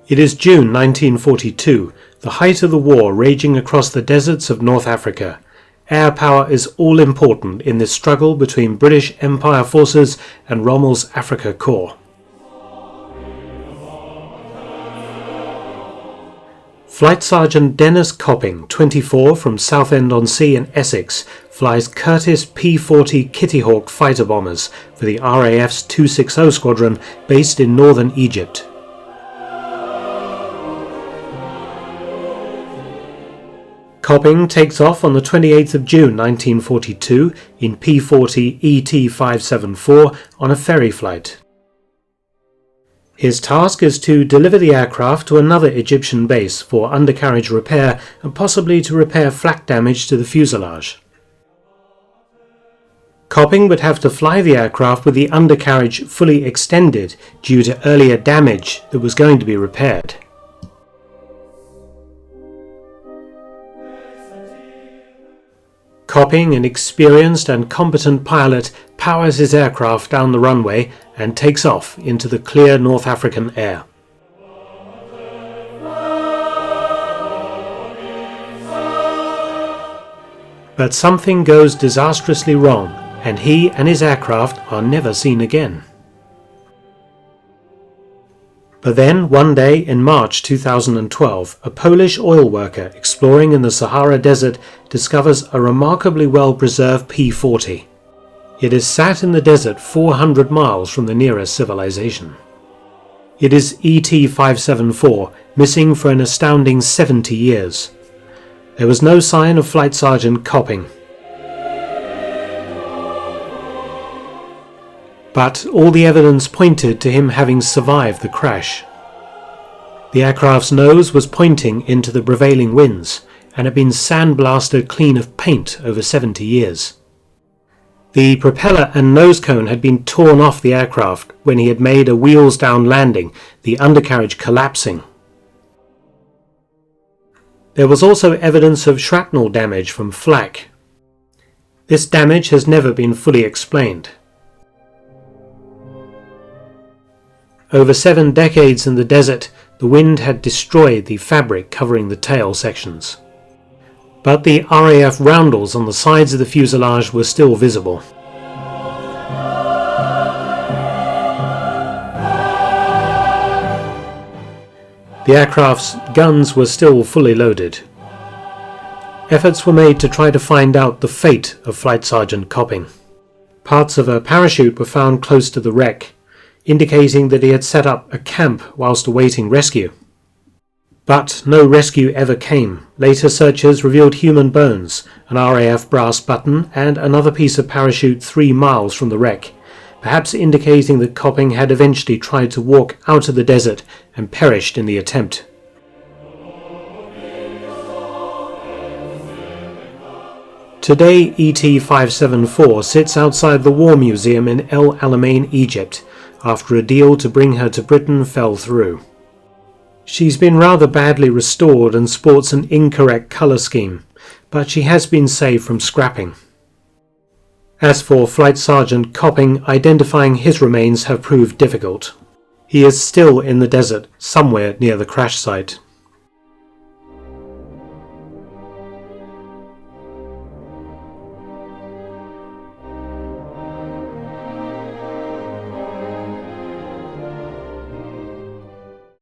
It is June 1942, the height of the war raging across the deserts of North Africa. Air power is all important in this struggle between British Empire forces and Rommel's Afrika Korps. Flight Sergeant Dennis Copping, 24, from Southend-on-Sea in Essex, flies Curtiss P-40 Kittyhawk fighter bombers for the RAF's 260 Squadron based in northern Egypt. Copping takes off on the 28th of June 1942 in P-40 ET-574 on a ferry flight. His task is to deliver the aircraft to another Egyptian base for undercarriage repair and possibly to repair flak damage to the fuselage. Copping would have to fly the aircraft with the undercarriage fully extended due to earlier damage that was going to be repaired. Copping, an experienced and competent pilot, powers his aircraft down the runway and takes off into the clear North African air. But something goes disastrously wrong, and he and his aircraft are never seen again. But then, one day in March 2012, a Polish oil worker exploring in the Sahara Desert discovers a remarkably well-preserved P-40. It is sat in the desert 400 miles from the nearest civilization. It is ET-574, missing for an astounding 70 years. There was no sign of Flight Sergeant Copping. But all the evidence pointed to him having survived the crash. The aircraft's nose was pointing into the prevailing winds and had been sandblasted clean of paint over 70 years. The propeller and nose cone had been torn off the aircraft when he had made a wheels-down landing, the undercarriage collapsing. There was also evidence of shrapnel damage from flak. This damage has never been fully explained. Over 7 decades in the desert, the wind had destroyed the fabric covering the tail sections. But the RAF roundels on the sides of the fuselage were still visible. The aircraft's guns were still fully loaded. Efforts were made to try to find out the fate of Flight Sergeant Copping. Parts of a parachute were found close to the wreck, indicating that he had set up a camp whilst awaiting rescue. But no rescue ever came. Later searches revealed human bones, an RAF brass button, and another piece of parachute 3 miles from the wreck, perhaps indicating that Copping had eventually tried to walk out of the desert and perished in the attempt. Today, ET-574 sits outside the War Museum in El Alamein, Egypt, after a deal to bring her to Britain fell through. She's been rather badly restored and sports an incorrect colour scheme, but she has been saved from scrapping. As for Flight Sergeant Copping, identifying his remains have proved difficult. He is still in the desert, somewhere near the crash site.